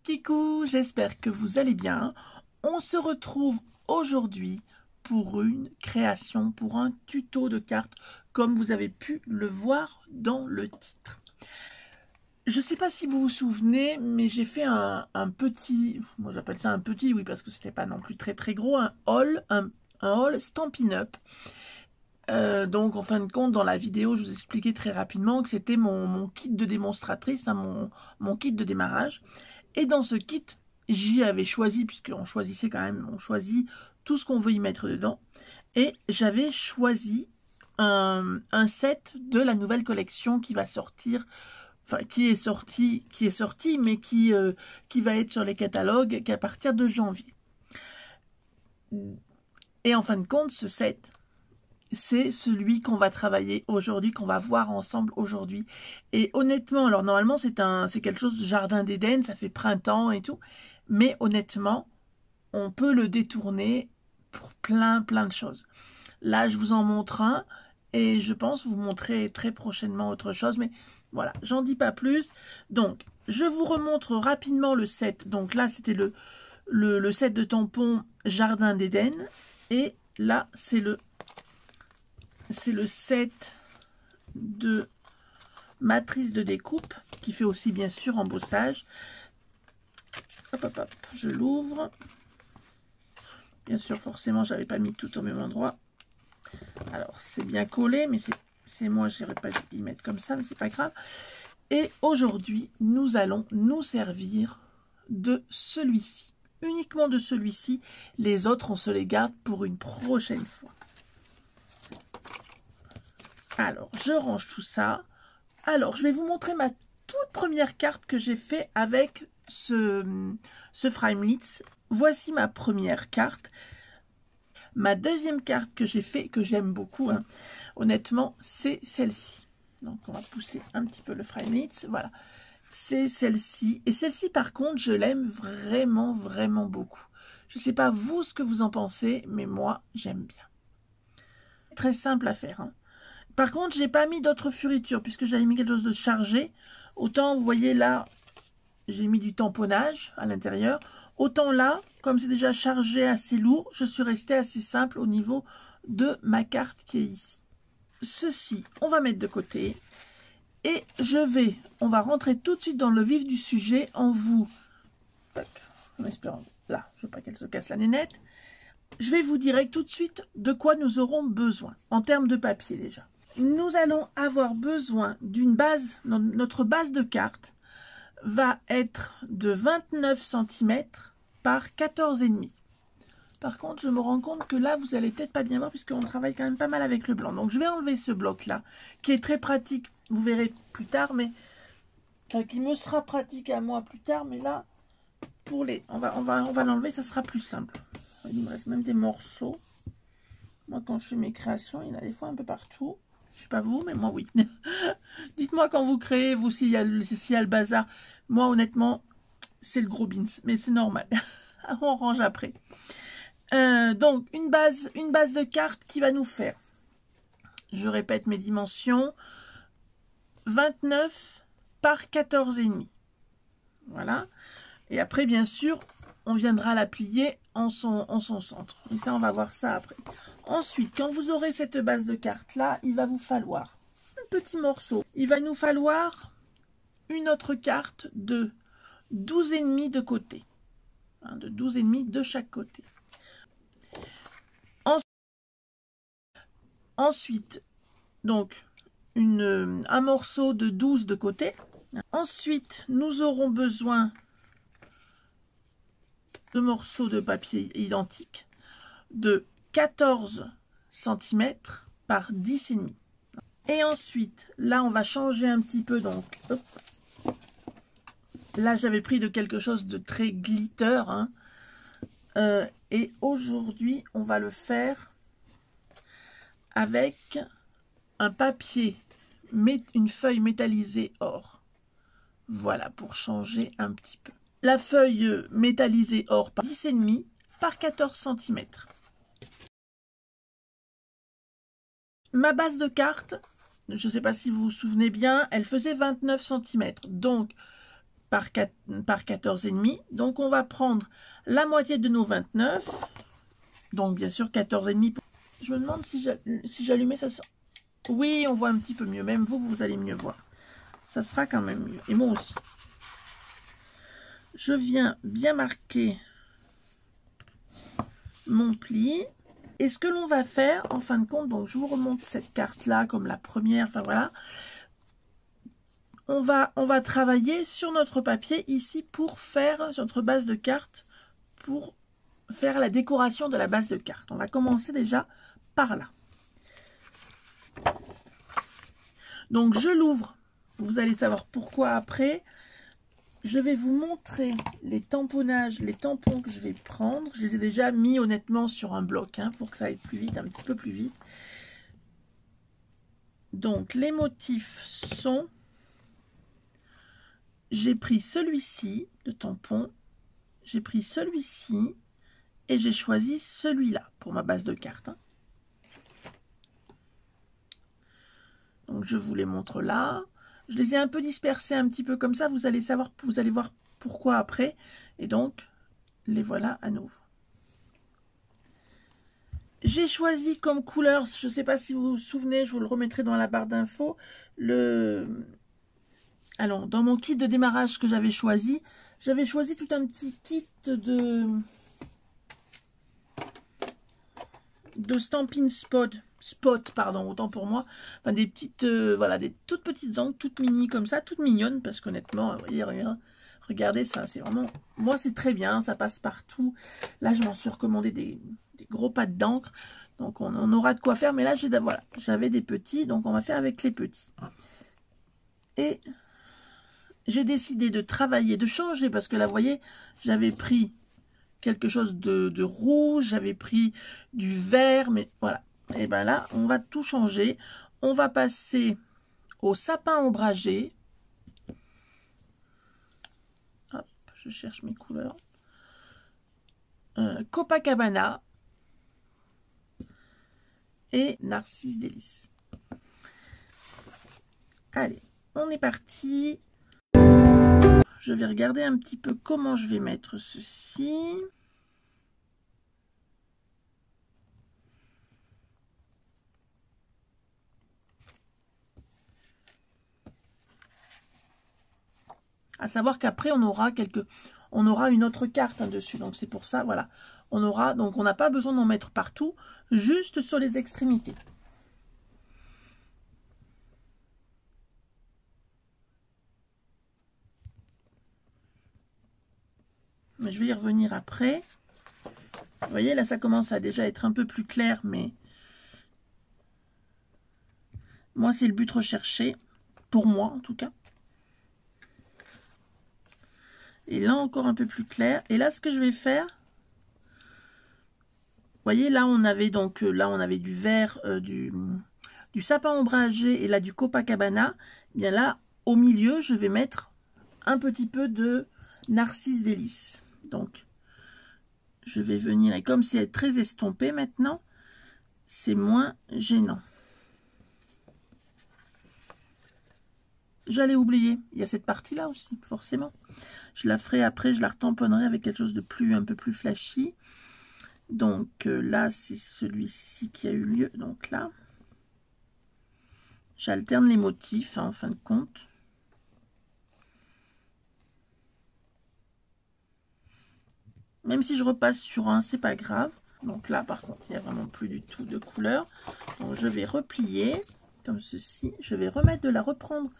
Kikou, j'espère que vous allez bien. On se retrouve aujourd'hui pour une création, pour un tuto de cartes, comme vous avez pu le voir dans le titre. Je ne sais pas si vous vous souvenez, mais j'ai fait un petit, moi j'appelle ça un petit, oui, parce que c'était pas non plus très gros, un haul Stampin' Up. Donc en fin de compte, dans la vidéo, je vous expliquais très rapidement que c'était mon kit de démonstratrice, hein, mon kit de démarrage. Et dans ce kit, j'y avais choisi, puisqu'on choisissait quand même, on choisit tout ce qu'on veut y mettre dedans. Et j'avais choisi un set de la nouvelle collection qui va sortir, enfin qui est sorti, mais qui va être sur les catalogues qu'à partir de janvier. Et en fin de compte, ce set, c'est celui qu'on va travailler aujourd'hui, qu'on va voir ensemble aujourd'hui. Et honnêtement, alors normalement c'est quelque chose de jardin d'Éden, ça fait printemps et tout, mais honnêtement, on peut le détourner pour plein de choses. Là, je vous en montre un et je pense vous montrer très prochainement autre chose, mais voilà, j'en dis pas plus. Donc, je vous remontre rapidement le set. Donc là, c'était le set de tampons jardin d'Éden et là, c'est le set de matrice de découpe qui fait aussi bien sûr embossage. Hop, hop, hop, je l'ouvre. Bien sûr, forcément, j'avais pas mis tout au même endroit. Alors, c'est bien collé, mais c'est moi, je n'irais pas y mettre comme ça, mais c'est pas grave. Et aujourd'hui, nous allons nous servir de celui-ci. Uniquement de celui-ci. Les autres, on se les garde pour une prochaine fois. Alors, je range tout ça. Alors, je vais vous montrer ma toute première carte que j'ai fait avec ce Framelits. Voici ma première carte. Ma deuxième carte que j'ai fait, que j'aime beaucoup, hein, honnêtement, c'est celle-ci. Donc, on va pousser un petit peu le Framelits. Voilà. C'est celle-ci. Et celle-ci, par contre, je l'aime vraiment beaucoup. Je ne sais pas vous ce que vous en pensez, mais moi, j'aime bien. Très simple à faire, hein. Par contre, j'ai pas mis d'autres fioritures puisque j'avais mis quelque chose de chargé. Autant, vous voyez là, j'ai mis du tamponnage à l'intérieur. Autant là, comme c'est déjà chargé assez lourd, je suis restée assez simple au niveau de ma carte qui est ici. Ceci, on va mettre de côté. Et on va rentrer tout de suite dans le vif du sujet en espérant, là, je veux pas qu'elle se casse la nénette. Je vais vous dire tout de suite de quoi nous aurons besoin, en termes de papier déjà. Nous allons avoir besoin d'une base, notre base de carte va être de 29 cm par 14,5. Par contre, je me rends compte que là, vous allez peut-être pas bien voir puisqu'on travaille quand même pas mal avec le blanc. Donc, je vais enlever ce bloc-là, qui est très pratique, vous verrez plus tard, mais enfin, qui me sera pratique à moi plus tard, mais là, pour les, on va l'enlever, ça sera plus simple. Il me reste même des morceaux. Moi, quand je fais mes créations, il y en a des fois un peu partout. Je sais pas vous, mais moi oui. Dites-moi quand vous créez, vous, s'il y a le bazar. Moi, honnêtement, c'est le gros beans, mais c'est normal. On range après. Donc, une base de carte qui va nous faire, je répète mes dimensions, 29 par 14,5. Voilà. Et après, bien sûr, on viendra la plier en son centre. Et ça, on va voir ça après. Ensuite, quand vous aurez cette base de carte là, il va vous falloir un petit morceau. Il va nous falloir une autre carte de 12,5 de côté. Hein, de 12,5 de chaque côté. Ensuite, donc, un morceau de 12 de côté. Ensuite, nous aurons besoin de morceaux de papier identiques de 14 cm par 10,5. Et ensuite, là, on va changer un petit peu. Donc, hop. Là, j'avais pris de quelque chose de très glitter. Hein. Et aujourd'hui, on va le faire avec un papier, une feuille métallisée or. Voilà, pour changer un petit peu. La feuille métallisée or par 10,5 par 14 cm. Ma base de carte, je ne sais pas si vous vous souvenez bien, elle faisait 29 cm. Donc, par 14,5. Donc on va prendre la moitié de nos 29. Donc bien sûr 14,5. Je me demande si j'allumais ça. Oui, on voit un petit peu mieux. Même vous, vous allez mieux voir. Ça sera quand même mieux. Et moi aussi. Je viens bien marquer mon pli. Et ce que l'on va faire, en fin de compte, donc je vous remonte cette carte-là comme la première. Enfin voilà. On va travailler sur notre papier ici pour faire, sur notre base de carte, pour faire la décoration de la base de carte. On va commencer déjà par là. Donc je l'ouvre, vous allez savoir pourquoi après. Je vais vous montrer les tamponnages, les tampons que je vais prendre. Je les ai déjà mis honnêtement sur un bloc hein, pour que ça aille plus vite, un petit peu plus vite. Donc les motifs sont... J'ai pris celui-ci de tampon, j'ai pris celui-ci et j'ai choisi celui-là pour ma base de carte. Hein. Donc je vous les montre là. Je les ai un peu dispersés un petit peu comme ça. Vous allez savoir, vous allez voir pourquoi après. Et donc les voilà à nouveau. J'ai choisi comme couleur, je ne sais pas si vous vous souvenez, je vous le remettrai dans la barre d'infos, alors, dans mon kit de démarrage que j'avais choisi tout un petit kit de Stampin' Spot, pardon, autant pour moi. Enfin, des petites, voilà, des toutes petites encres, toutes mini comme ça, toutes mignonnes, parce qu'honnêtement, regardez ça, c'est vraiment, moi c'est très bien, ça passe partout. Là, je m'en suis recommandé des gros pads d'encre, donc on aura de quoi faire, mais là, voilà, j'avais des petits, donc on va faire avec les petits. Et... j'ai décidé de travailler, de changer, parce que là, vous voyez, j'avais pris quelque chose de rouge, j'avais pris du vert, mais voilà. Et bien là, on va tout changer. On va passer au sapin ombragé. Hop, je cherche mes couleurs. Copacabana et Narcisse Délice. Allez, on est parti. Je vais regarder un petit peu comment je vais mettre ceci. À savoir qu'après on aura une autre carte hein, dessus. Donc c'est pour ça, voilà. Donc on n'a pas besoin d'en mettre partout, juste sur les extrémités. Mais je vais y revenir après. Vous voyez, là, ça commence à déjà être un peu plus clair, mais moi, c'est le but recherché, pour moi, en tout cas. Et là, encore un peu plus clair. Et là, ce que je vais faire, vous voyez, là, on avait donc, là, on avait du vert, du sapin ombragé et là, du Copacabana. Et bien là, au milieu, je vais mettre un petit peu de Narcisse Délice. Donc, je vais venir, et comme c'est très estompé maintenant, c'est moins gênant. J'allais oublier, il y a cette partie-là aussi, forcément. Je la ferai après, je la retamponnerai avec quelque chose de un peu plus flashy. Donc là, c'est celui-ci qui a eu lieu. Donc là, j'alterne les motifs, hein, en fin de compte. Même si je repasse sur un, c'est pas grave. Donc là, par contre, il n'y a vraiment plus du tout de couleur. Donc je vais replier comme ceci. Je vais reprendre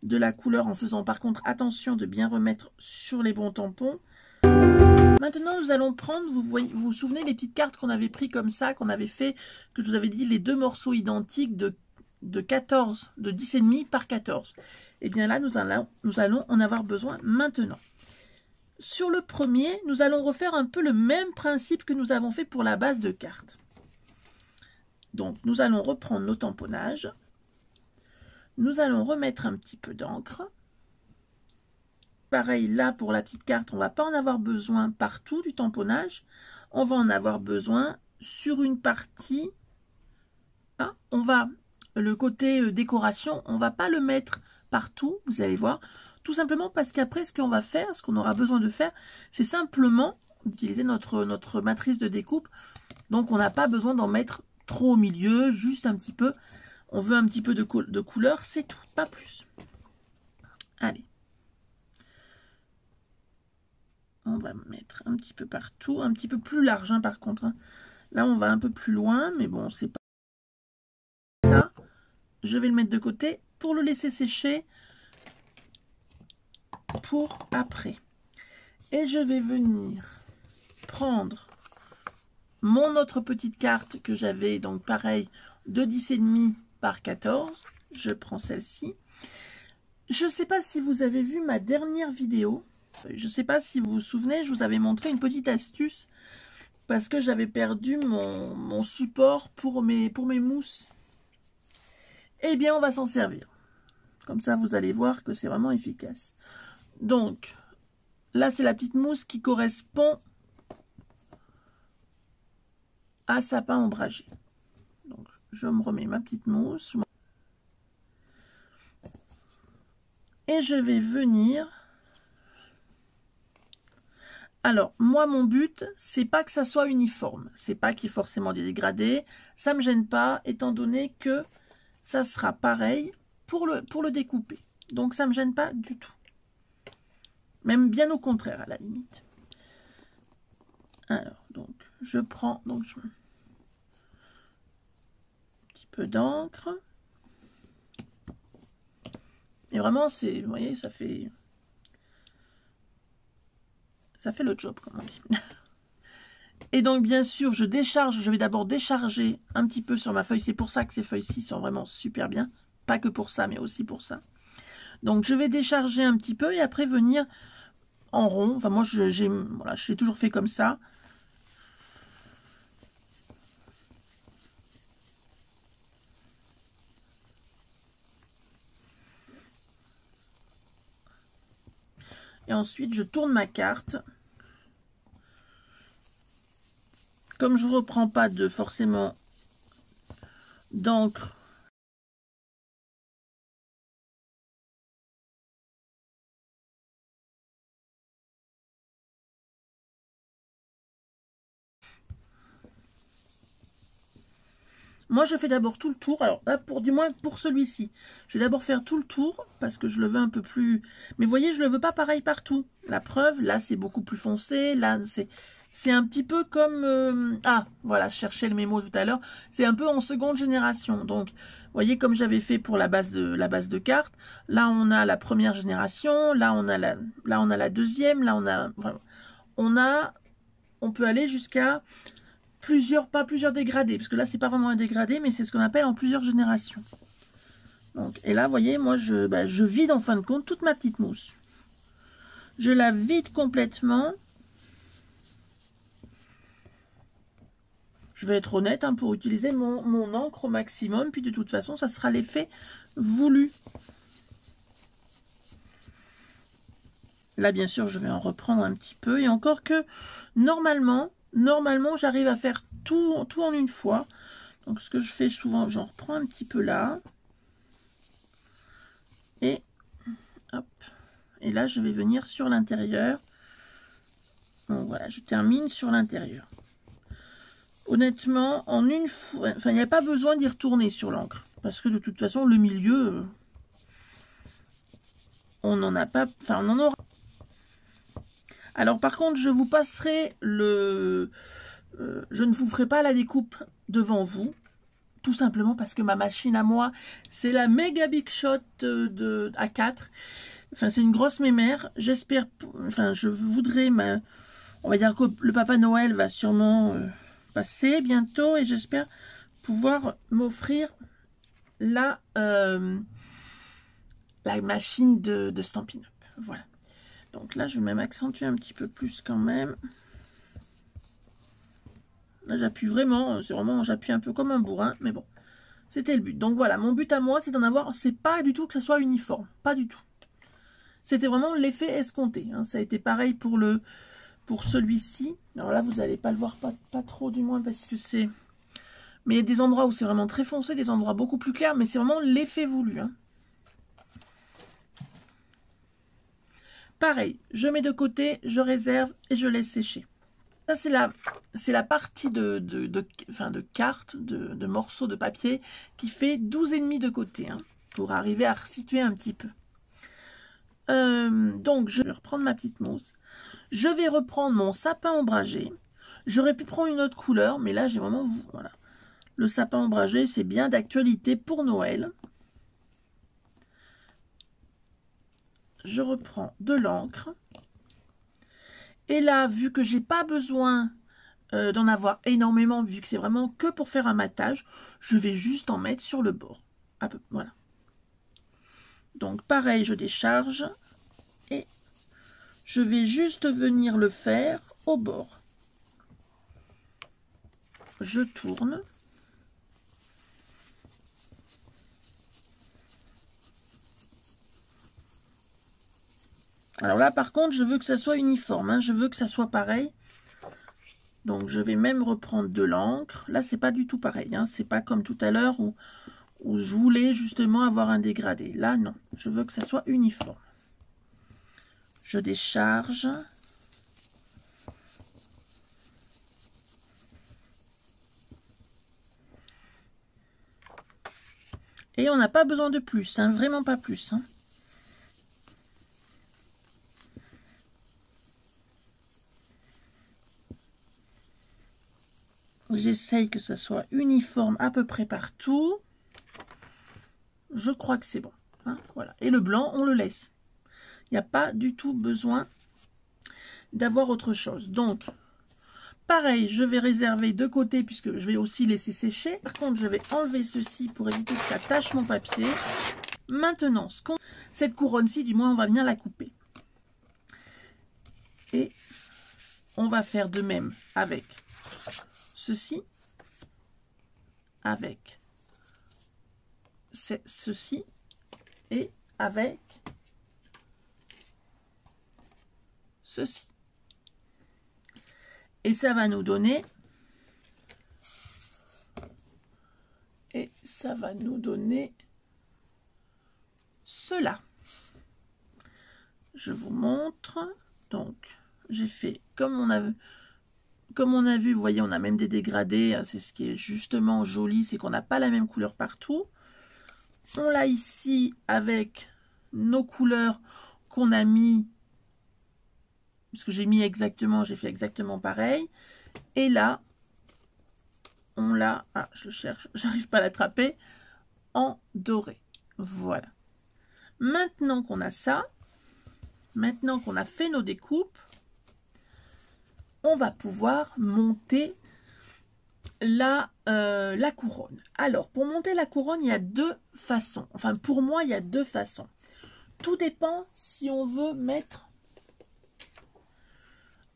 de la couleur en faisant par contre attention de bien remettre sur les bons tampons. Maintenant, nous allons prendre, vous vous souvenez les petites cartes qu'on avait pris comme ça, qu'on avait fait, que je vous avais dit, les deux morceaux identiques de 10,5 par 14. Et bien là, nous allons en avoir besoin maintenant. Sur le premier, nous allons refaire un peu le même principe que nous avons fait pour la base de carte. Donc, nous allons reprendre nos tamponnages. Nous allons remettre un petit peu d'encre. Pareil, là, pour la petite carte, on ne va pas en avoir besoin partout du tamponnage. On va en avoir besoin sur une partie. Ah, le côté décoration, on ne va pas le mettre partout, vous allez voir. Tout simplement parce qu'après, ce qu'on va faire, ce qu'on aura besoin de faire, c'est simplement utiliser notre matrice de découpe. Donc, on n'a pas besoin d'en mettre trop au milieu, juste un petit peu. On veut un petit peu de couleur, c'est tout, pas plus. Allez. On va mettre un petit peu partout, un petit peu plus large, hein, par contre. Hein. Là, on va un peu plus loin, mais bon, c'est pas ça. Je vais le mettre de côté pour le laisser sécher pour après. Et je vais venir prendre mon autre petite carte que j'avais, donc pareil, de 10,5 par 14. Je prends celle-ci. Je ne sais pas si vous avez vu ma dernière vidéo. Je ne sais pas si vous vous souvenez, je vous avais montré une petite astuce parce que j'avais perdu mon support pour mes mousses. Eh bien, on va s'en servir. Comme ça, vous allez voir que c'est vraiment efficace. Donc, là, c'est la petite mousse qui correspond à sapin ombragé. Donc, je me remets ma petite mousse. Et je vais venir... Alors, moi, mon but, c'est pas que ça soit uniforme. C'est pas qu'il y ait forcément des dégradés. Ça me gêne pas, étant donné que ça sera pareil pour le découper. Donc, ça me gêne pas du tout. Même bien au contraire, à la limite. Alors, donc, je prends... Donc, un petit peu d'encre. Et vraiment, c'est... Vous voyez, ça fait... Ça fait le job, comme on dit. Et donc, bien sûr, je vais d'abord décharger un petit peu sur ma feuille. C'est pour ça que ces feuilles-ci sont vraiment super bien. Pas que pour ça, mais aussi pour ça. Donc, je vais décharger un petit peu et après venir en rond. Enfin, moi, je l'ai toujours fait comme ça. Et ensuite, je tourne ma carte. Comme je ne reprends pas forcément d'encre, moi je fais d'abord tout le tour. Alors là, du moins pour celui-ci, je vais d'abord faire tout le tour parce que je le veux un peu plus... Mais vous voyez, je ne le veux pas pareil partout. La preuve, là c'est beaucoup plus foncé, là c'est un petit peu comme... Ah, voilà, je cherchais le mémo tout à l'heure. C'est un peu en seconde génération. Donc, vous voyez, comme j'avais fait pour la base de cartes, là on a la première génération, là on a la deuxième, là on peut aller jusqu'à pas plusieurs dégradés, parce que là c'est pas vraiment un dégradé, mais c'est ce qu'on appelle en plusieurs générations. Donc, et là, vous voyez, moi je vide en fin de compte toute ma petite mousse. Je la vide complètement. Je vais être honnête hein, pour utiliser mon encre au maximum. Puis de toute façon, ça sera l'effet voulu. Là, bien sûr, je vais en reprendre un petit peu. Et encore que, normalement j'arrive à faire tout en une fois. Donc, ce que je fais souvent, j'en reprends un petit peu là. Et, hop. Et là, je vais venir sur l'intérieur. Donc, voilà, je termine sur l'intérieur. Honnêtement, en une fois, enfin, il n'y a pas besoin d'y retourner sur l'encre. Parce que de toute façon, le milieu, on n'en a pas, enfin, on en aura. Alors, par contre, je vous passerai je ne vous ferai pas la découpe devant vous. Tout simplement parce que ma machine à moi, c'est la Mega Big Shot de A4. Enfin, c'est une grosse mémère. J'espère, enfin, je voudrais, on va dire que le Papa Noël va sûrement... passer bientôt et j'espère pouvoir m'offrir la machine de Stampin' Up. Voilà. Donc là, je vais même accentuer un petit peu plus quand même. Là, j'appuie vraiment, j'appuie un peu comme un bourrin, mais bon, c'était le but. Donc voilà, mon but à moi, c'est d'en avoir, c'est pas du tout que ça soit uniforme, pas du tout. C'était vraiment l'effet escompté. Hein. Ça a été pareil pour celui-ci. Alors là, vous n'allez pas le voir, pas trop du moins, parce que c'est... Mais il y a des endroits où c'est vraiment très foncé, des endroits beaucoup plus clairs, mais c'est vraiment l'effet voulu. Hein. Pareil, je mets de côté, je réserve et je laisse sécher. Ça, c'est la partie de cartes, de morceaux de papier qui fait 12,5 de côté, hein, pour arriver à resituer un petit peu. Donc, je vais reprendre ma petite mousse. Je vais reprendre mon sapin ombragé. J'aurais pu prendre une autre couleur, mais là, j'ai vraiment... Voilà. Le sapin ombragé, c'est bien d'actualité pour Noël. Je reprends de l'encre. Et là, vu que j'ai pas besoin d'en avoir énormément, vu que c'est vraiment que pour faire un matage, je vais juste en mettre sur le bord. Voilà. Donc, pareil, je décharge. Et je vais juste venir le faire au bord. Je tourne. Alors là, par contre, je veux que ça soit uniforme, hein, je veux que ça soit pareil. Donc, je vais même reprendre de l'encre. Là, c'est pas du tout pareil, hein, c'est pas comme tout à l'heure où je voulais justement avoir un dégradé. Là, non, je veux que ça soit uniforme. Je décharge. Et on n'a pas besoin de plus, hein, vraiment pas plus. Hein. J'essaye que ça soit uniforme à peu près partout. Je crois que c'est bon. Hein, voilà. Et le blanc, on le laisse. Il n'y a pas du tout besoin d'avoir autre chose. Donc, pareil, je vais réserver de côté puisque je vais aussi laisser sécher. Par contre, je vais enlever ceci pour éviter que ça tâche mon papier. Maintenant, cette couronne-ci, du moins, on va venir la couper. Et on va faire de même avec ceci, avec ceci et avec ceci. Et ça va nous donner... cela. Je vous montre. Donc, j'ai fait comme on a vu, vous voyez, on a même des dégradés. C'est ce qui est justement joli, c'est qu'on n'a pas la même couleur partout. On l'a ici avec nos couleurs qu'on a mis, parce que j'ai fait exactement pareil. Et là, on l'a, je le cherche, j'arrive pas à l'attraper, en doré. Voilà. Maintenant qu'on a ça, maintenant qu'on a fait nos découpes, on va pouvoir monter la couronne. Alors, pour monter la couronne, il y a deux façons. Enfin, pour moi, il y a deux façons. Tout dépend si on veut mettre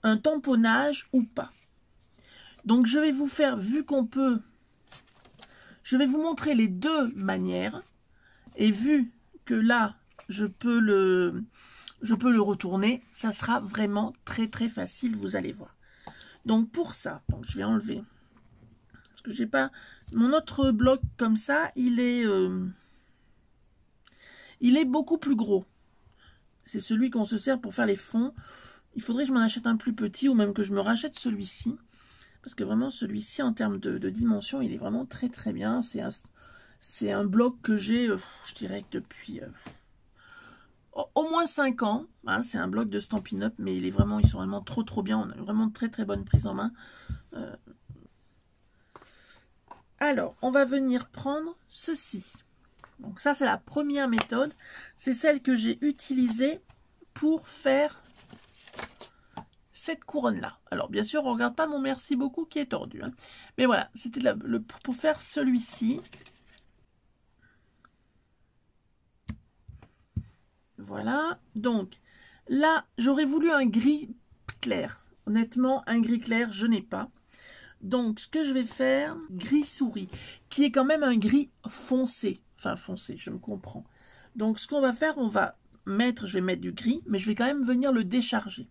un tamponnage ou pas. Donc, je vais vous faire, vu qu'on peut, je vais vous montrer les deux manières. Et vu que là, je peux le retourner, ça sera vraiment très très facile, vous allez voir. Donc, pour ça, donc je vais enlever... J'ai pas mon autre bloc comme ça, il est beaucoup plus gros. C'est celui qu'on se sert pour faire les fonds. Il faudrait que je m'en achète un plus petit ou même que je me rachète celui-ci. Parce que vraiment celui-ci en termes de dimension, il est vraiment très très bien. C'est un bloc que j'ai, je dirais que depuis au moins 5 ans. Hein, c'est un bloc de Stampin' Up, mais ils sont vraiment trop bien. On a vraiment de très très bonne prise en main. Alors, on va venir prendre ceci. Donc ça, c'est la première méthode. C'est celle que j'ai utilisée pour faire cette couronne-là. Alors, bien sûr, on ne regarde pas mon merci beaucoup qui est tordu. Hein. Mais voilà, c'était pour faire celui-ci. Voilà. Donc, là, j'aurais voulu un gris clair. Honnêtement, un gris clair, je n'ai pas. Donc, ce que je vais faire, gris souris, qui est quand même un gris foncé. Enfin, foncé, je me comprends. Donc, ce qu'on va faire, je vais mettre du gris, mais je vais quand même venir le décharger.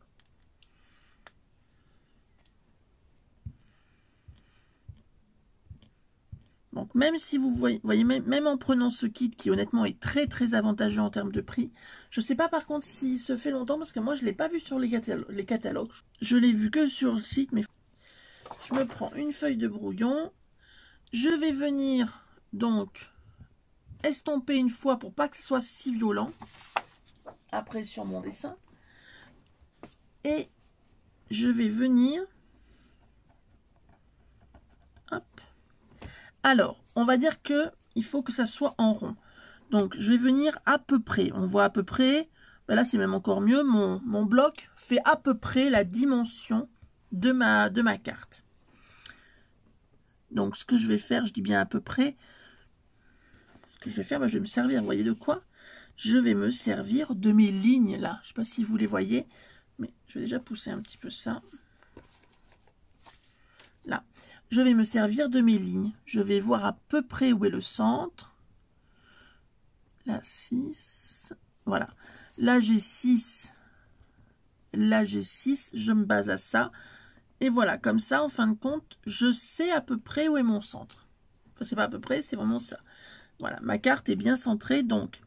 Donc même si vous voyez même en prenant ce kit qui honnêtement est très très avantageux en termes de prix, je ne sais pas par contre s'il se fait longtemps parce que moi je ne l'ai pas vu sur les catalogues. Je l'ai vu que sur le site, mais je me prends une feuille de brouillon. Je vais venir donc estomper une fois pour pas que ce soit si violent après sur mon dessin. Et je vais venir, hop. Alors, on va dire que il faut que ça soit en rond. Donc, je vais venir à peu près. On voit à peu près, ben là c'est même encore mieux, mon bloc fait à peu près la dimension de ma carte. Donc, ce que je vais faire, je dis bien à peu près, ce que je vais faire, ben, je vais me servir, vous voyez de quoi? Je vais me servir de mes lignes là. Je ne sais pas si vous les voyez, mais je vais déjà pousser un petit peu ça. Là, je vais me servir de mes lignes. Je vais voir à peu près où est le centre. Là, 6. Voilà. Là, j'ai 6. Là, j'ai 6. Je me base à ça. Et voilà, comme ça, en fin de compte, je sais à peu près où est mon centre. Enfin, c'est pas à peu près, c'est vraiment ça. Voilà, ma carte est bien centrée, donc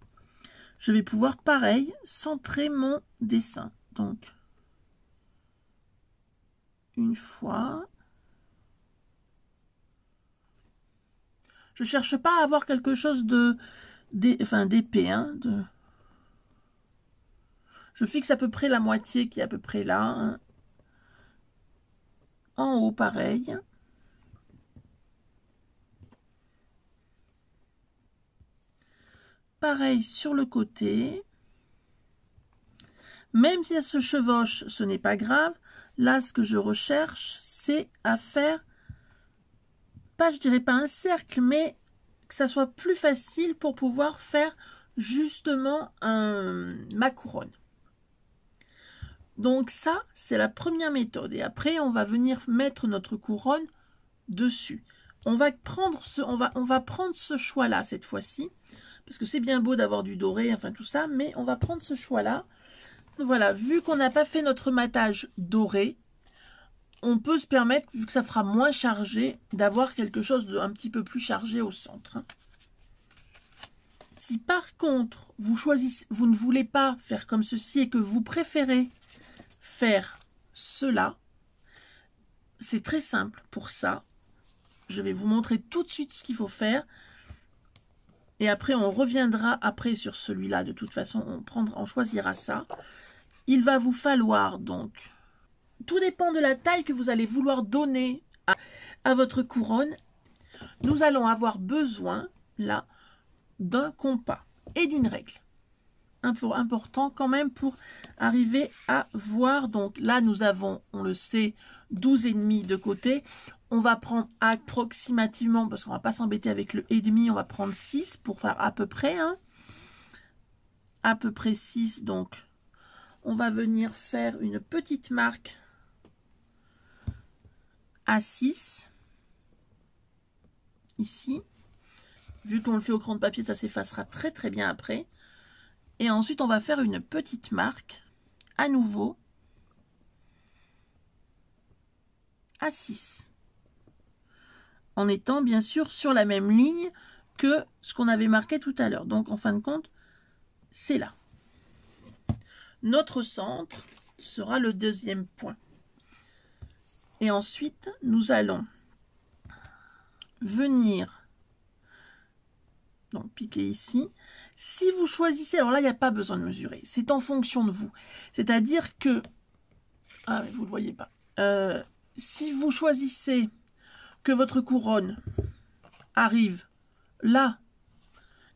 je vais pouvoir, pareil, centrer mon dessin. Donc, une fois. Je ne cherche pas à avoir quelque chose d'épais. Hein, Je fixe à peu près la moitié qui est à peu près là. Hein. En haut, pareil. Pareil sur le côté. Même si ça se chevauche, ce n'est pas grave. Là, ce que je recherche, c'est à faire, pas, je dirais pas un cercle, mais que ça soit plus facile pour pouvoir faire justement ma couronne. Donc ça, c'est la première méthode. Et après, on va venir mettre notre couronne dessus. On va prendre ce choix-là cette fois-ci. Parce que c'est bien beau d'avoir du doré, enfin tout ça. Mais on va prendre ce choix-là. Voilà, vu qu'on n'a pas fait notre matage doré, on peut se permettre, vu que ça fera moins chargé, d'avoir quelque chose d'un petit peu plus chargé au centre. Si par contre, vous ne voulez pas faire comme ceci et que vous préférez faire cela, c'est très simple pour ça. Je vais vous montrer tout de suite ce qu'il faut faire. Et après, on reviendra après sur celui-là. De toute façon, on choisira ça. Il va vous falloir donc... Tout dépend de la taille que vous allez vouloir donner à votre couronne. Nous allons avoir besoin, là, d'un compas et d'une règle. Important quand même pour arriver à voir. Donc là, nous avons, on le sait, 12,5 de côté. On va prendre approximativement, parce qu'on va pas s'embêter avec le et demi, on va prendre 6 pour faire à peu près. Hein, à peu près 6, donc on va venir faire une petite marque à 6. Ici. Vu qu'on le fait au crayon de papier, ça s'effacera très très bien après. Et ensuite, on va faire une petite marque, à nouveau, à 6. En étant bien sûr sur la même ligne que ce qu'on avait marqué tout à l'heure. Donc, en fin de compte, c'est là. Notre centre sera le deuxième point. Et ensuite, nous allons venir donc piquer ici. Si vous choisissez, alors là, il n'y a pas besoin de mesurer. C'est en fonction de vous. C'est-à-dire que... Ah, mais vous ne le voyez pas. Si vous choisissez que votre couronne arrive là,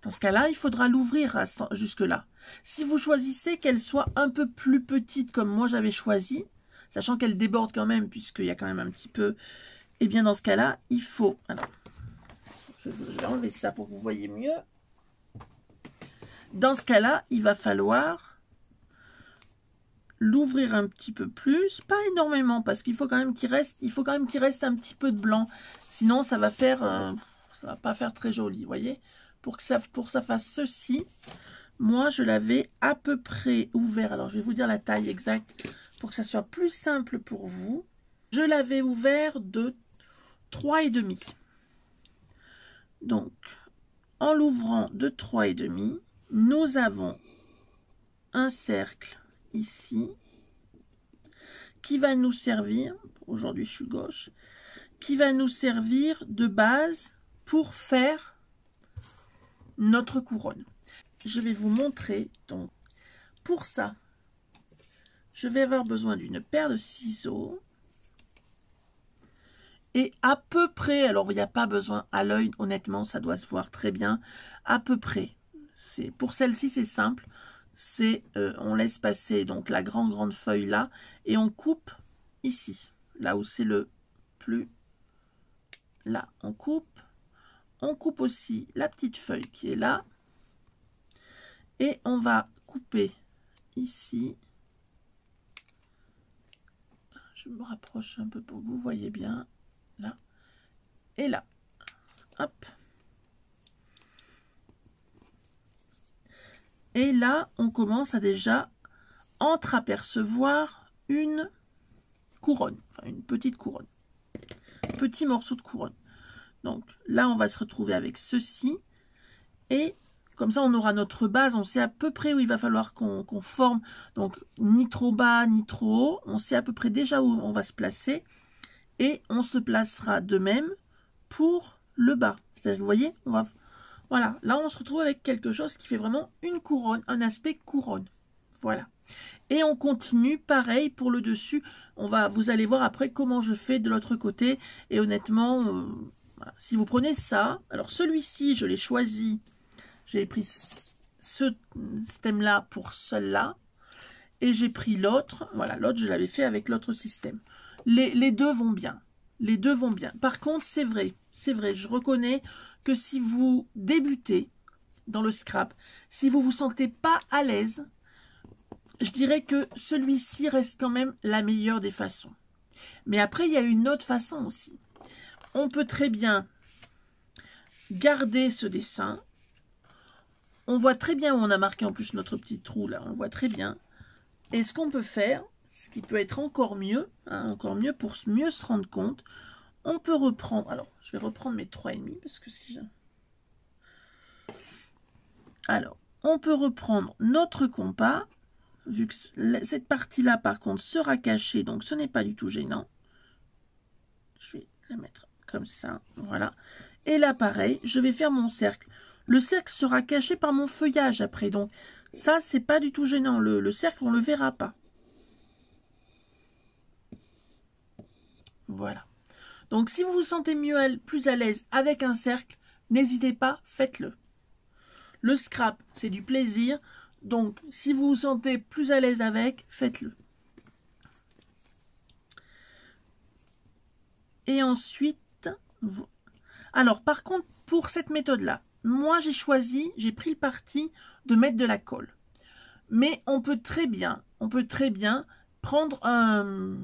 dans ce cas-là, il faudra l'ouvrir jusque-là. Si vous choisissez qu'elle soit un peu plus petite, comme moi j'avais choisi, sachant qu'elle déborde quand même, puisqu'il y a quand même un petit peu... Eh bien, dans ce cas-là, il faut... Alors, je vais enlever ça pour que vous voyez mieux. Dans ce cas-là, il va falloir l'ouvrir un petit peu plus, pas énormément, parce qu'il faut quand même qu'il reste, un petit peu de blanc. Sinon, ça va faire, ça va pas faire très joli, vous voyez. Pour que ça fasse ceci, moi, je l'avais à peu près ouvert. Alors, je vais vous dire la taille exacte pour que ça soit plus simple pour vous. Je l'avais ouvert de 3,5. Donc, en l'ouvrant de 3,5, nous avons un cercle ici qui va nous servir, aujourd'hui je suis gauche, qui va nous servir de base pour faire notre couronne. Je vais vous montrer. Donc, pour ça, je vais avoir besoin d'une paire de ciseaux. Et à peu près, alors il n'y a pas besoin à l'œil, honnêtement, ça doit se voir très bien. À peu près. Pour celle-ci, c'est simple. On laisse passer donc la grande feuille là et on coupe ici, là où c'est le plus. Là, on coupe. On coupe aussi la petite feuille qui est là. Et on va couper ici. Je me rapproche un peu pour que vous voyez bien. Là. Et là. Hop. Et là, on commence à déjà entreapercevoir une couronne. Enfin, une petite couronne. Petit morceau de couronne. Donc là, on va se retrouver avec ceci. Et comme ça, on aura notre base. On sait à peu près où il va falloir qu'on forme. Donc, ni trop bas, ni trop haut. On sait à peu près déjà où on va se placer. Et on se placera de même pour le bas. C'est-à-dire, vous voyez, voilà. Là, on se retrouve avec quelque chose qui fait vraiment une couronne, un aspect couronne. Voilà. Et on continue, pareil pour le dessus. Vous allez voir après comment je fais de l'autre côté. Et honnêtement, voilà. Si vous prenez ça, alors celui-ci, je l'ai choisi. J'ai pris ce système-là pour celle-là. Et j'ai pris l'autre. Voilà, l'autre, je l'avais fait avec l'autre système. Les deux vont bien. Les deux vont bien. Par contre, c'est vrai, je reconnais que si vous débutez dans le scrap, si vous vous sentez pas à l'aise, je dirais que celui-ci reste quand même la meilleure des façons. Mais après, il y a une autre façon aussi. On peut très bien garder ce dessin. On voit très bien où on a marqué en plus notre petit trou là. On voit très bien. Et ce qu'on peut faire, ce qui peut être encore mieux, encore mieux pour mieux se rendre compte, on peut reprendre. Alors, je vais reprendre mes 3,5 parce que si je... Alors, on peut reprendre notre compas, vu que cette partie-là, par contre, sera cachée, donc ce n'est pas du tout gênant. Je vais la mettre comme ça, voilà. Et là, pareil, je vais faire mon cercle. Le cercle sera caché par mon feuillage après, donc ça, c'est pas du tout gênant. Le cercle, on ne le verra pas. Voilà. Donc, si vous vous sentez plus à l'aise avec un cercle, n'hésitez pas, faites-le. Le scrap, c'est du plaisir. Donc, si vous vous sentez plus à l'aise avec, faites-le. Et ensuite, alors par contre, pour cette méthode-là, moi j'ai pris le parti de mettre de la colle. Mais on peut très bien prendre un...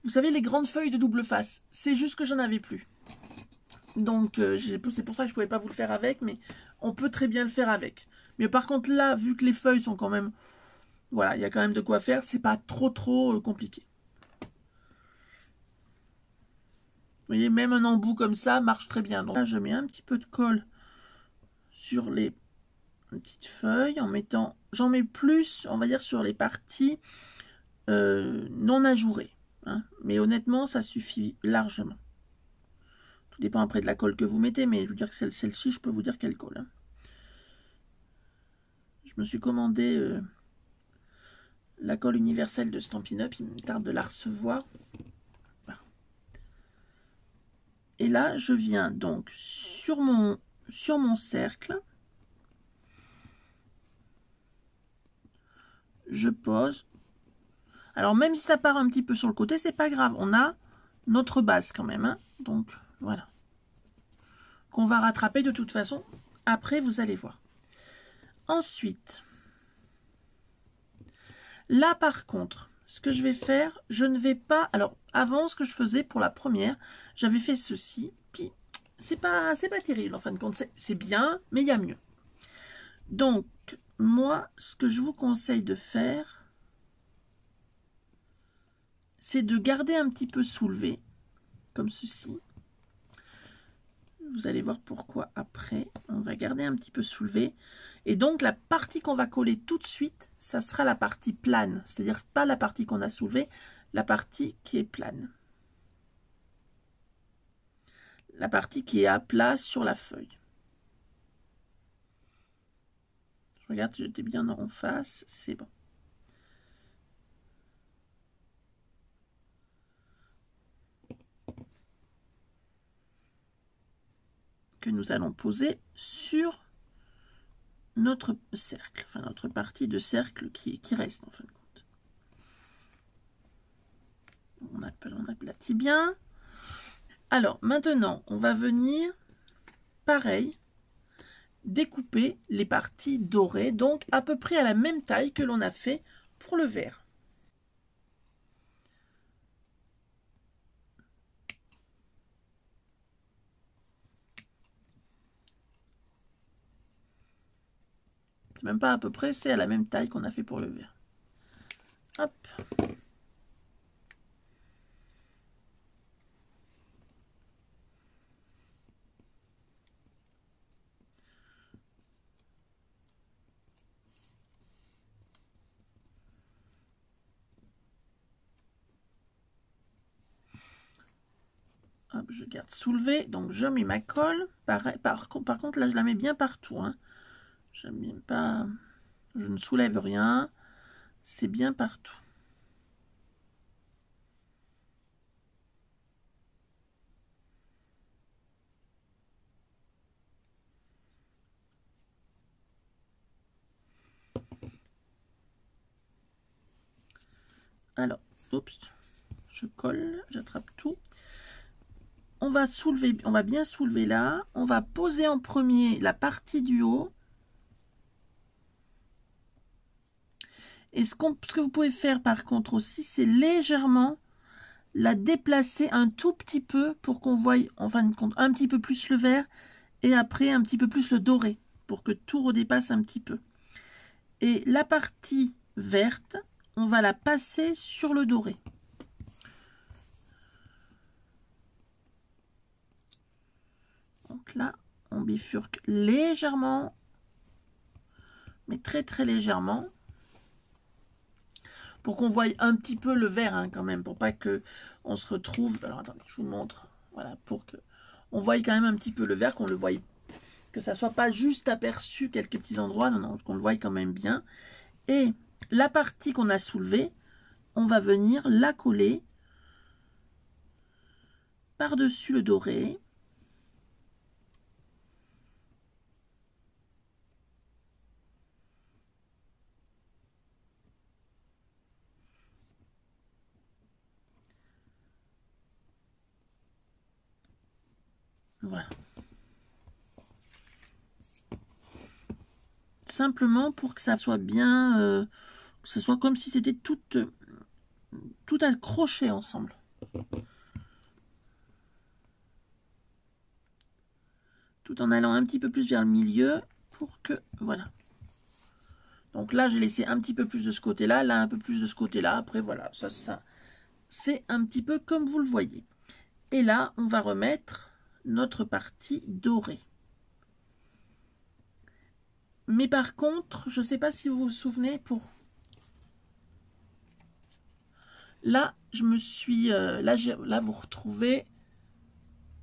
Vous savez, les grandes feuilles de double face. C'est juste que j'en avais plus. Donc, c'est pour ça que je ne pouvais pas vous le faire avec, mais on peut très bien le faire avec. Mais par contre, là, vu que les feuilles sont quand même... Voilà, il y a quand même de quoi faire. C'est pas trop compliqué. Vous voyez, même un embout comme ça marche très bien. Donc là, je mets un petit peu de colle sur les petites feuilles en mettant... J'en mets plus, on va dire, sur les parties non ajourées. Hein. Mais honnêtement, ça suffit largement. Tout dépend après de la colle que vous mettez, mais je veux dire que celle-ci, je peux vous dire qu'elle colle. Hein. Je me suis commandé la colle universelle de Stampin' Up, il me tarde de la recevoir. Voilà. Et là, je viens donc sur mon cercle. Je pose. Alors, même si ça part un petit peu sur le côté, c'est pas grave. On a notre base quand même. Hein. Donc, voilà. Qu'on va rattraper de toute façon. Après, vous allez voir. Ensuite, là, par contre, ce que je vais faire, je ne vais pas... Alors, avant, ce que je faisais pour la première, j'avais fait ceci. Puis, c'est pas terrible, en fin de compte. C'est bien, mais il y a mieux. Donc, moi, ce que je vous conseille de faire, c'est de garder un petit peu soulevé, comme ceci. Vous allez voir pourquoi après. On va garder un petit peu soulevé. Et donc, la partie qu'on va coller tout de suite, ça sera la partie plane. C'est-à-dire pas la partie qu'on a soulevée, la partie qui est plane. La partie qui est à plat sur la feuille. Je regarde si j'étais bien en face. C'est bon. Que nous allons poser sur notre cercle, enfin notre partie de cercle qui reste en fin de compte. On aplatit bien. Alors maintenant, on va venir, pareil, découper les parties dorées, donc à peu près à la même taille que l'on a fait pour le vert. C'est même pas à peu près, c'est à la même taille qu'on a fait pour le vert. Hop. Hop, je garde soulevé, donc je mets ma colle. Par contre, là, je la mets bien partout. Hein. J'aime bien pas... Je ne soulève rien. C'est bien partout. Alors, oups, je colle, j'attrape tout. On va soulever, on va bien soulever là. On va poser en premier la partie du haut. Et ce que vous pouvez faire par contre aussi, c'est légèrement la déplacer un tout petit peu pour qu'on voie en fin de compte un petit peu plus le vert et après un petit peu plus le doré pour que tout redépasse un petit peu. Et la partie verte, on va la passer sur le doré. Donc là, on bifurque légèrement, mais très très légèrement, pour qu'on voie un petit peu le vert hein, quand même, pour pas que on se retrouve. Alors attendez, je vous montre. Voilà, pour que on voie quand même un petit peu le vert, qu'on le voie, que ça soit pas juste aperçu quelques petits endroits, non, non, qu'on le voie quand même bien. Et la partie qu'on a soulevée, on va venir la coller par-dessus le doré. Voilà. Simplement pour que ça soit bien, que ce soit comme si c'était tout accroché ensemble. Tout en allant un petit peu plus vers le milieu pour que, voilà. Donc là, j'ai laissé un petit peu plus de ce côté-là, là un peu plus de ce côté-là. Après, voilà, ça c'est un petit peu comme vous le voyez. Et là, on va remettre notre partie dorée. Mais par contre, je ne sais pas si vous vous souvenez, là, je me suis... là, vous retrouvez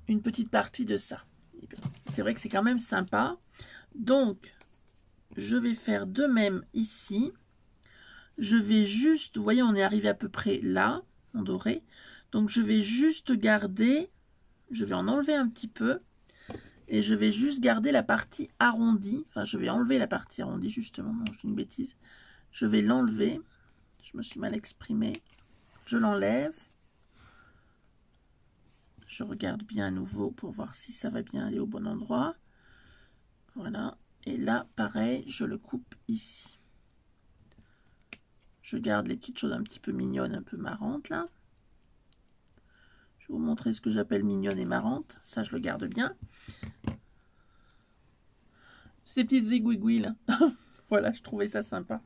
une petite partie de ça. C'est vrai que c'est quand même sympa. Donc, je vais faire de même ici. Je vais juste... Vous voyez, on est arrivé à peu près là, en doré. Donc, je vais juste garder... Je vais en enlever un petit peu. Et je vais juste garder la partie arrondie. Enfin, je vais enlever la partie arrondie, justement. Non, je dis une bêtise. Je vais l'enlever. Je me suis mal exprimée. Je l'enlève. Je regarde bien à nouveau pour voir si ça va bien aller au bon endroit. Voilà. Et là, pareil, je le coupe ici. Je garde les petites choses un petit peu mignonnes, un peu marrantes, là. Je vais vous montrer ce que j'appelle mignonne et marrante. Ça, je le garde bien. Ces petites zigouigouis, là. Voilà, je trouvais ça sympa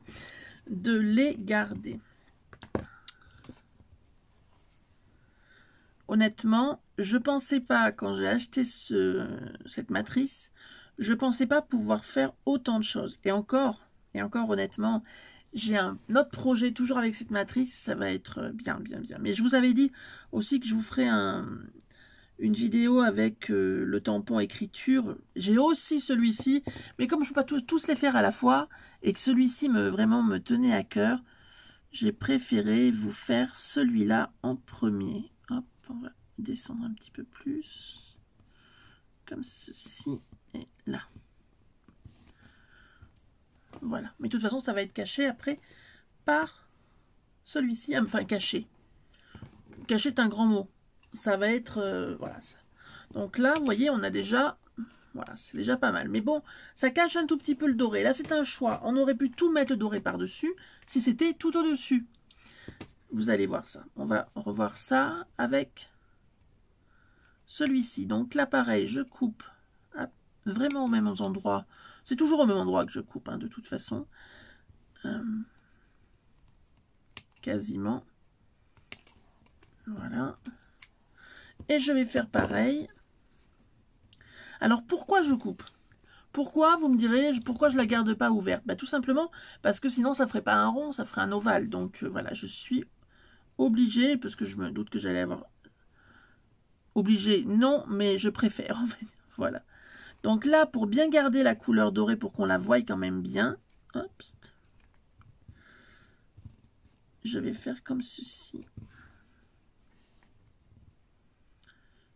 de les garder. honnêtement, je pensais pas, quand j'ai acheté cette matrice, je pensais pas pouvoir faire autant de choses. Et encore, honnêtement, j'ai un autre projet toujours avec cette matrice, ça va être bien. Mais je vous avais dit aussi que je vous ferai une vidéo avec le tampon écriture. J'ai aussi celui-ci, mais comme je ne peux pas tous les faire à la fois, et que celui-ci vraiment me tenait à cœur, j'ai préféré vous faire celui-là en premier. Hop, on va descendre un petit peu plus, comme ceci, et là. Voilà, mais de toute façon, ça va être caché après par celui-ci, enfin caché. Caché est un grand mot. Ça va être, voilà. Donc là, vous voyez, on a déjà, voilà, c'est déjà pas mal. Mais bon, ça cache un tout petit peu le doré. Là, c'est un choix. On aurait pu tout mettre le doré par-dessus si c'était tout au-dessus. Vous allez voir ça. On va revoir ça avec celui-ci. Donc là, pareil, je coupe vraiment au même endroit. C'est toujours au même endroit que je coupe, hein, de toute façon. Quasiment. Voilà. Et je vais faire pareil. Alors, pourquoi je coupe? Pourquoi, vous me direz, pourquoi je la garde pas ouverte? Tout simplement parce que sinon, ça ferait pas un rond, ça ferait un ovale. Donc, voilà, je suis obligée, parce que je me doute que j'allais avoir... Obligée, non, mais je préfère, en fait. Voilà. Donc là, pour bien garder la couleur dorée, pour qu'on la voie quand même bien, hop, je vais faire comme ceci.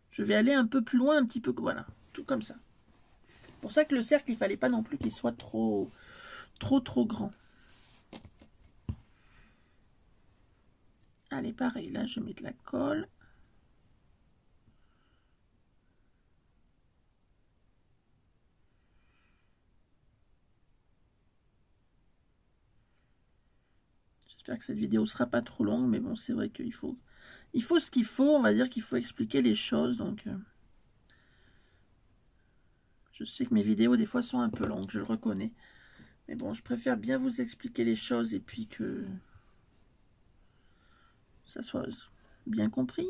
Je vais aller un peu plus loin, un petit peu, voilà, tout comme ça. C'est pour ça que le cercle, il fallait pas non plus qu'il soit trop grand. Allez, pareil, là, je mets de la colle. J'espère que cette vidéo sera pas trop longue, mais bon, c'est vrai qu'il faut ce qu'il faut. On va dire qu'il faut expliquer les choses, donc... Je sais que mes vidéos, des fois, sont un peu longues, je le reconnais. Mais bon, je préfère bien vous expliquer les choses et puis que ça soit bien compris.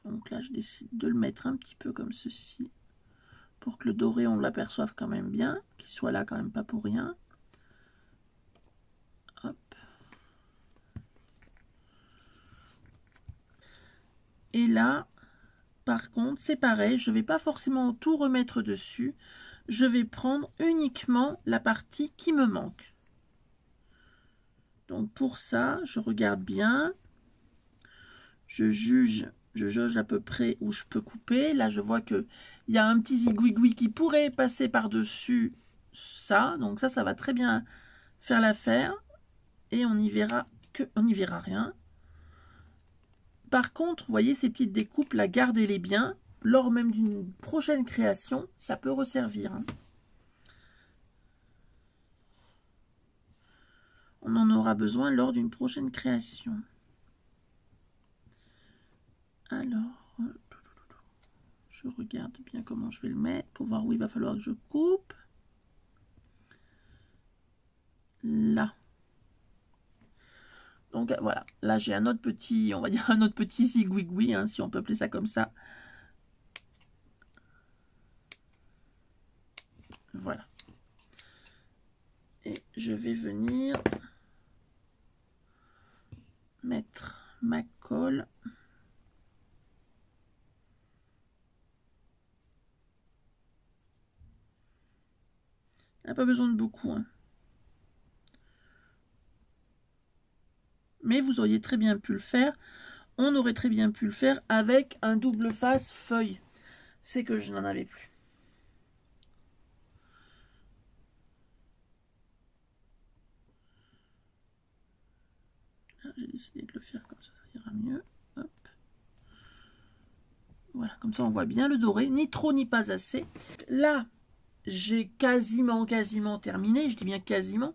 Donc là, je décide de le mettre un petit peu comme ceci, pour que le doré, on l'aperçoive quand même bien, qu'il soit là quand même pas pour rien. Hop. Et là, par contre, c'est pareil, je ne vais pas forcément tout remettre dessus. Je vais prendre uniquement la partie qui me manque. Donc pour ça, je regarde bien. Je jauge à peu près où je peux couper. Là, je vois qu'il y a un petit zigouigoui qui pourrait passer par-dessus ça. Donc ça va très bien faire l'affaire. Et on n'y verra rien. Par contre, vous voyez ces petites découpes, là, gardez-les bien. Lors même d'une prochaine création, ça peut resservir. Hein. On en aura besoin lors d'une prochaine création. Alors, je regarde bien comment je vais le mettre pour voir où il va falloir que je coupe. Là. Donc voilà, là j'ai un autre petit, on va dire un autre petit zigouigoui, hein, si on peut appeler ça comme ça. Voilà. Et je vais venir mettre ma colle. Il n'y a pas besoin de beaucoup. Hein. Mais vous auriez très bien pu le faire. On aurait très bien pu le faire avec un double face feuille. C'est que je n'en avais plus. J'ai décidé de le faire comme ça, ça ira mieux. Hop. Voilà, comme ça on voit bien le doré, ni trop ni pas assez. Là, j'ai quasiment terminé, je dis bien quasiment.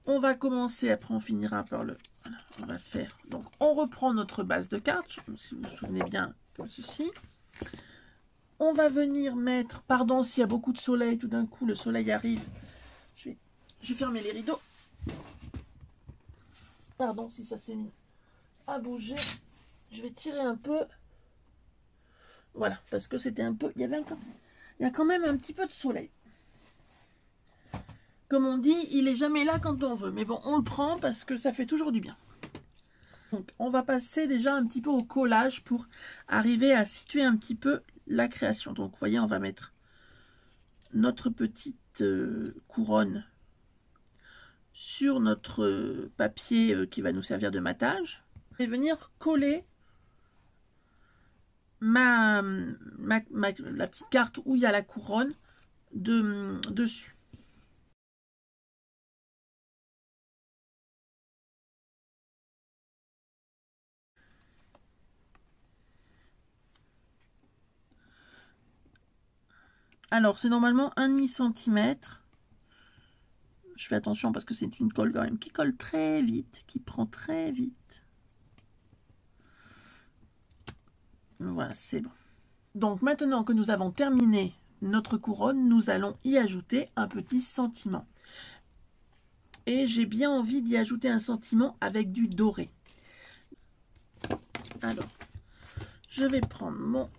On va commencer, après on finira par le... Voilà, on va faire... Donc on reprend notre base de cartes, si vous vous souvenez bien, comme ceci. On va venir mettre, pardon s'il y a beaucoup de soleil, tout d'un coup le soleil arrive. Je vais fermer les rideaux. Pardon si ça s'est mis à bouger. Je vais tirer un peu. Voilà, parce que c'était un peu... Il y a quand même un petit peu de soleil. Comme on dit, il est jamais là quand on veut. Mais bon, on le prend parce que ça fait toujours du bien. Donc, on va passer déjà un petit peu au collage pour arriver à situer un petit peu la création. Donc, vous voyez, on va mettre notre petite couronne sur notre papier qui va nous servir de matage. Je vais venir coller la petite carte où il y a la couronne dessus. Alors, c'est normalement 1,5 cm. Je fais attention parce que c'est une colle quand même qui colle très vite, qui prend très vite. Voilà, c'est bon. Donc, maintenant que nous avons terminé notre couronne, nous allons y ajouter un petit sentiment. Et j'ai bien envie d'y ajouter un sentiment avec du doré. Alors, je vais prendre mon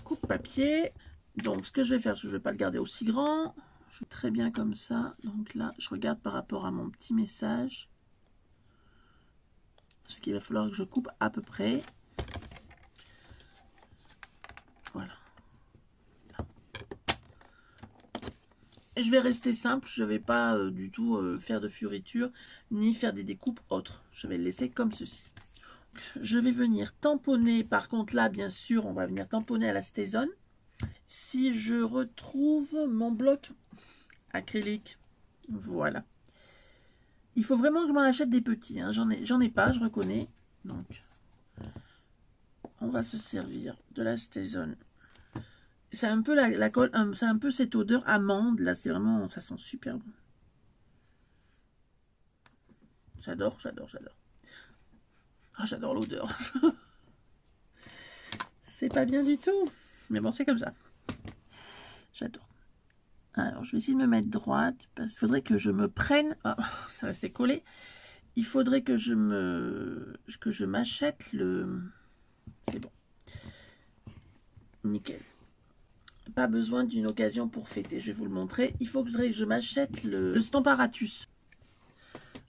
coupe-papier. Donc, ce que je vais faire, je ne vais pas le garder aussi grand. Je fais très bien comme ça. Donc là, je regarde par rapport à mon petit message. Ce qu'il va falloir que je coupe à peu près. Voilà. Et je vais rester simple. Je ne vais pas du tout faire de fioritures ni faire des découpes autres. Je vais le laisser comme ceci. Je vais venir tamponner. Par contre, là, bien sûr, on va venir tamponner à la StazOn. Si je retrouve mon bloc acrylique, voilà. Il faut vraiment que je m'en achète des petits. Hein. J'en ai pas, je reconnais. Donc, on va se servir de la StazOn. C'est un peu la colle, c'est un peu cette odeur amande. Là, c'est vraiment, ça sent super bon. J'adore, j'adore, j'adore. Ah, j'adore l'odeur. C'est pas bien du tout. Mais bon, c'est comme ça. J'adore. Alors, je vais essayer de me mettre droite. Parce qu'il faudrait que je me prenne... Ah, ça restait collé. Il faudrait que je m'achète le... C'est bon. Nickel. Pas besoin d'une occasion pour fêter. Je vais vous le montrer. Il faudrait que je m'achète le Stamparatus.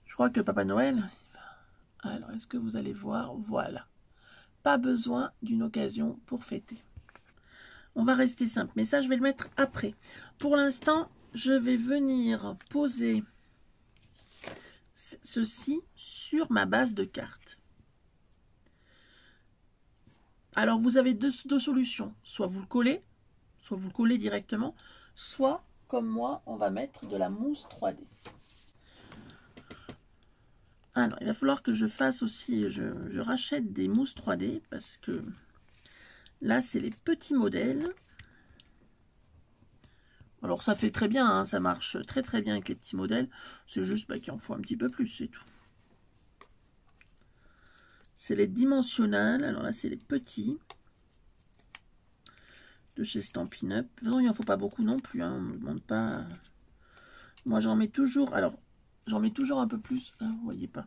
Je crois que Papa Noël... Alors, est-ce que vous allez voir? Voilà. Pas besoin d'une occasion pour fêter. On va rester simple. Mais ça, je vais le mettre après. Pour l'instant, je vais venir poser ceci sur ma base de cartes. Alors, vous avez deux solutions. Soit vous le collez directement, soit, comme moi, on va mettre de la mousse 3D. Alors, il va falloir que je fasse aussi, je rachète des mousses 3D parce que là, c'est les petits modèles. Alors, ça fait très bien, hein, ça marche très très bien avec les petits modèles. C'est juste qu'il en faut un petit peu plus, c'est tout. C'est les dimensionnels. Alors là, c'est les petits de chez Stampin' Up. Non, il n'en faut pas beaucoup non plus. Hein, on ne demande pas. Moi, j'en mets toujours. Alors, j'en mets toujours un peu plus. Ah, vous voyez pas.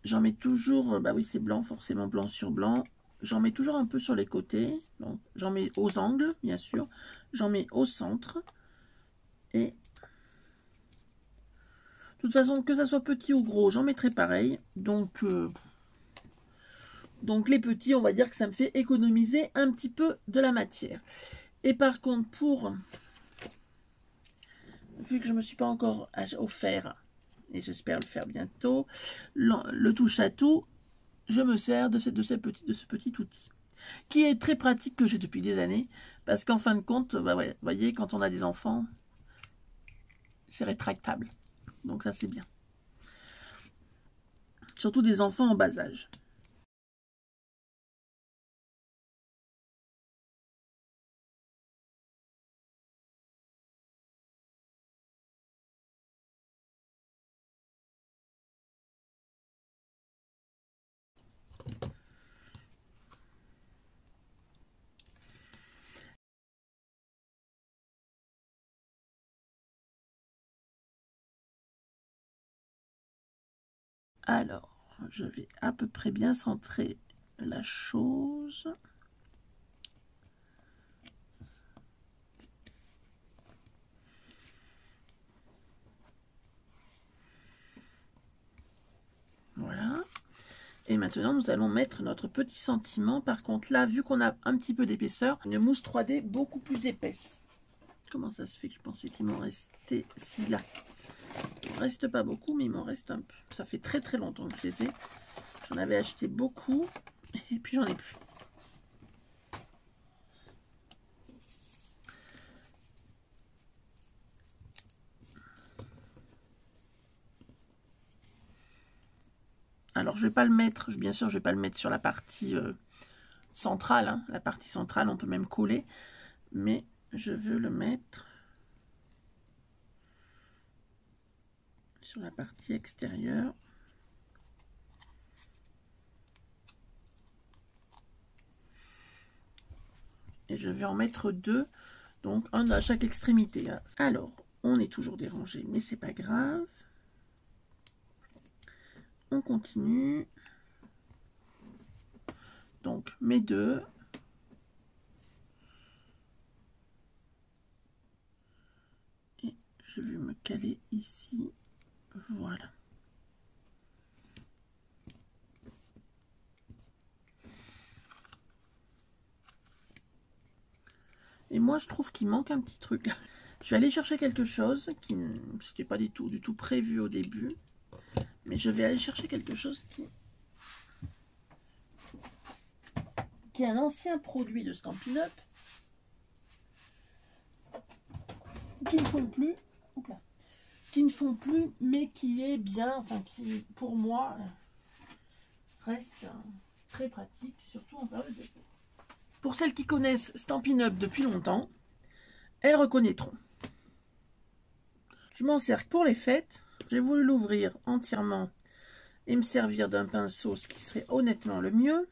J'en mets toujours. Bah oui, c'est blanc, forcément blanc sur blanc. J'en mets toujours un peu sur les côtés. J'en mets aux angles, bien sûr. J'en mets au centre. Et de toute façon, que ça soit petit ou gros, j'en mettrai pareil. Donc les petits, on va dire que ça me fait économiser un petit peu de la matière. Et par contre, vu que je ne me suis pas encore offert, et j'espère le faire bientôt, le touche à tout, je me sers de ce petit outil, qui est très pratique, que j'ai depuis des années, parce qu'en fin de compte, bah ouais, vous voyez, quand on a des enfants, c'est rétractable. Donc ça, c'est bien. Surtout des enfants en bas âge. Alors, je vais à peu près bien centrer la chose. Voilà. Et maintenant, nous allons mettre notre petit sentiment. Par contre, là, vu qu'on a un petit peu d'épaisseur, une mousse 3D beaucoup plus épaisse. Comment ça se fait que je pensais qu'il m'en restait 6 là? Il ne reste pas beaucoup, mais il m'en reste un peu. Ça fait très très longtemps que je les ai. J'en avais acheté beaucoup, et puis j'en ai plus. Alors, je vais pas le mettre, bien sûr, je vais pas le mettre sur la partie centrale. Hein. La partie centrale, on peut même coller. Mais je veux le mettre sur la partie extérieure. Et je vais en mettre 2, donc un à chaque extrémité. Alors, on est toujours dérangé, mais c'est pas grave. On continue. Donc, mes 2. Et je vais me caler ici. Voilà. Et moi, je trouve qu'il manque un petit truc là. Je vais aller chercher quelque chose qui n'était pas du tout prévu au début. Mais je vais aller chercher quelque chose qui est un ancien produit de Stampin' Up. Qui ne font plus. Oupla, qui ne font plus, mais qui est bien, enfin qui, pour moi, reste très pratique, surtout en période de fête. Pour celles qui connaissent Stampin' Up depuis longtemps, elles reconnaîtront. Je m'en sers pour les fêtes. J'ai voulu l'ouvrir entièrement et me servir d'un pinceau, ce qui serait honnêtement le mieux.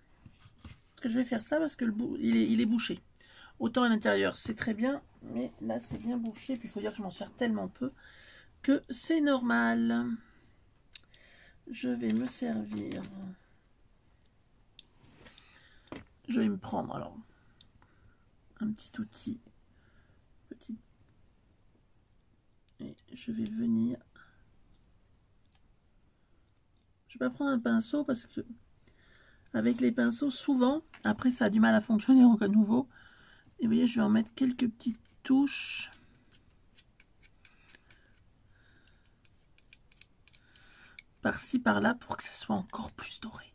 Je vais faire ça parce que il est bouché. Autant à l'intérieur, c'est très bien, mais là, c'est bien bouché. Puis il faut dire que je m'en sers tellement peu que c'est normal. Je vais me servir. Je vais me prendre alors un petit outil. Et je vais venir. Je vais pas prendre un pinceau parce que avec les pinceaux, souvent, après ça a du mal à fonctionner encore à nouveau. Et vous voyez, je vais en mettre quelques petites touches. Par-ci, par-là, pour que ça soit encore plus doré.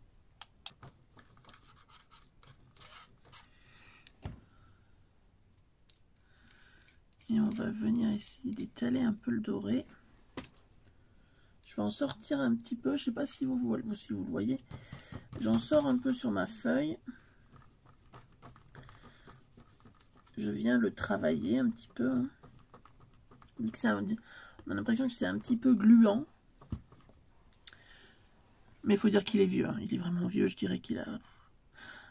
Et on va venir essayer d'étaler un peu le doré. Je vais en sortir un petit peu. Je ne sais pas si vous le voyez. J'en sors un peu sur ma feuille. Je viens le travailler un petit peu. Hein. On a l'impression que c'est un petit peu gluant. Mais il faut dire qu'il est vieux. Hein. Il est vraiment vieux. Je dirais qu'il a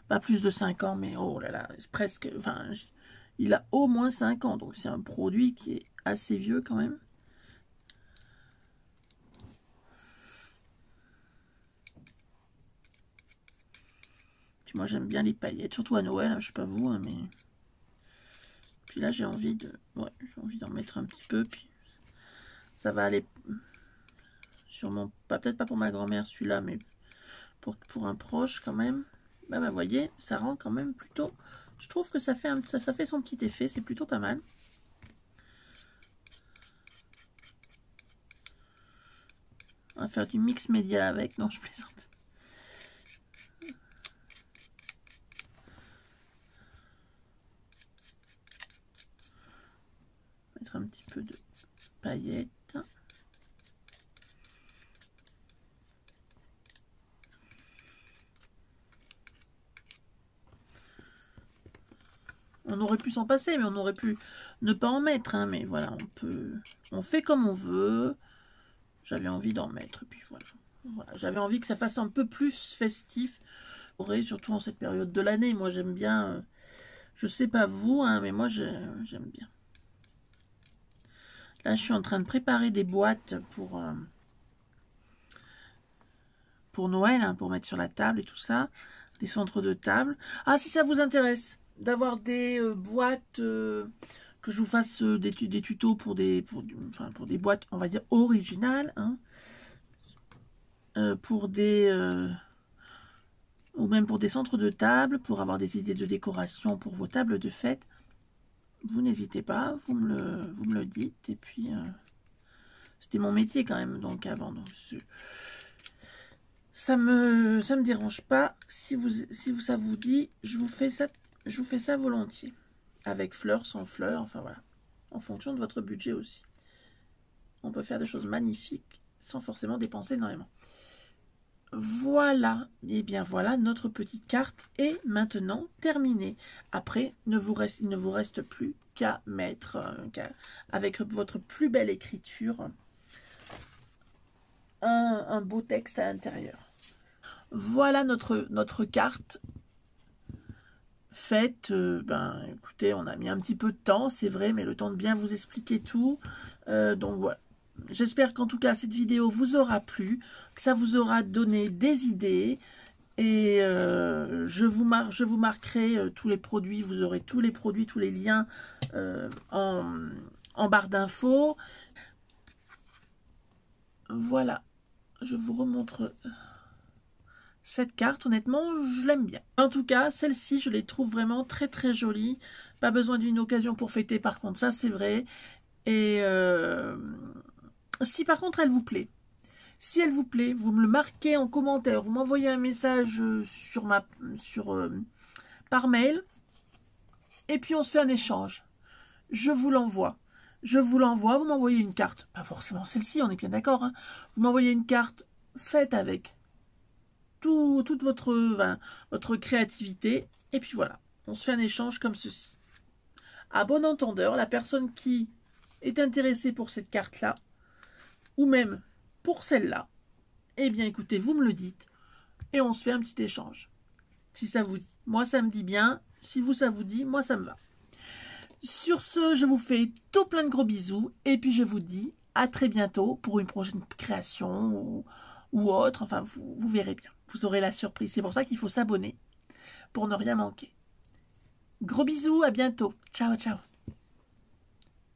pas plus de 5 ans. Mais oh là là, c'est presque... Enfin, il a au moins 5 ans. Donc c'est un produit qui est assez vieux quand même. Puis moi j'aime bien les paillettes. Surtout à Noël. Hein, je sais pas vous. Hein, mais... Puis là j'ai envie de... Ouais, j'ai envie d'en mettre un petit peu. Puis ça va aller... Sûrement pas, peut-être pas pour ma grand-mère celui-là, mais pour un proche quand même. Bah, vous voyez, ça rend quand même plutôt... Je trouve que ça fait son petit effet, c'est plutôt pas mal. On va faire du mix média avec, non je plaisante. Mettre un petit peu de paillettes. On aurait pu s'en passer, mais on aurait pu ne pas en mettre. Hein, mais voilà, on fait comme on veut. J'avais envie d'en mettre, puis voilà. J'avais envie que ça fasse un peu plus festif, surtout en cette période de l'année. Moi, j'aime bien. Je sais pas vous, hein, mais moi, j'aime bien. Là, je suis en train de préparer des boîtes pour pour Noël, hein, pour mettre sur la table et tout ça. Des centres de table. Ah, si ça vous intéresse d'avoir des boîtes, que je vous fasse des tutos pour des boîtes, on va dire, originales, hein, pour des... ou même pour des centres de table, pour avoir des idées de décoration pour vos tables de fête, vous n'hésitez pas, vous me le dites. Et puis, c'était mon métier quand même, donc avant. Donc, ça me dérange pas. Si ça vous dit, je vous fais ça volontiers. Avec fleurs, sans fleurs, enfin voilà. En fonction de votre budget aussi. On peut faire des choses magnifiques sans forcément dépenser énormément. Voilà, et bien voilà, notre petite carte est maintenant terminée. Après, il ne vous reste plus qu'à mettre, avec votre plus belle écriture, un beau texte à l'intérieur. Voilà notre carte faite. Écoutez, on a mis un petit peu de temps, c'est vrai, mais le temps de bien vous expliquer tout. Donc voilà. J'espère qu'en tout cas, cette vidéo vous aura plu, que ça vous aura donné des idées. Et je vous marquerai tous les produits. Vous aurez tous les produits, tous les liens en barre d'infos. Voilà. Je vous remontre cette carte. Honnêtement, je l'aime bien. En tout cas, celle-ci, je les trouve vraiment très très jolies. Pas besoin d'une occasion pour fêter, par contre, ça c'est vrai. Et si par contre elle vous plaît, si elle vous plaît, vous me le marquez en commentaire, vous m'envoyez un message par mail, et puis on se fait un échange. Je vous l'envoie. Vous m'envoyez une carte, pas forcément celle-ci, on est bien d'accord, hein. Vous m'envoyez une carte faite avec toute votre créativité, et puis voilà, on se fait un échange comme ceci. À bon entendeur, la personne qui est intéressée pour cette carte-là, ou même pour celle-là, eh bien écoutez, vous me le dites, et on se fait un petit échange. Si ça vous dit. Moi, ça me dit bien. Si vous, ça vous dit, moi, ça me va. Sur ce, je vous fais tout plein de gros bisous, et puis je vous dis à très bientôt pour une prochaine création ou autre. Enfin, vous verrez bien. Vous aurez la surprise. C'est pour ça qu'il faut s'abonner pour ne rien manquer. Gros bisous, à bientôt. Ciao, ciao.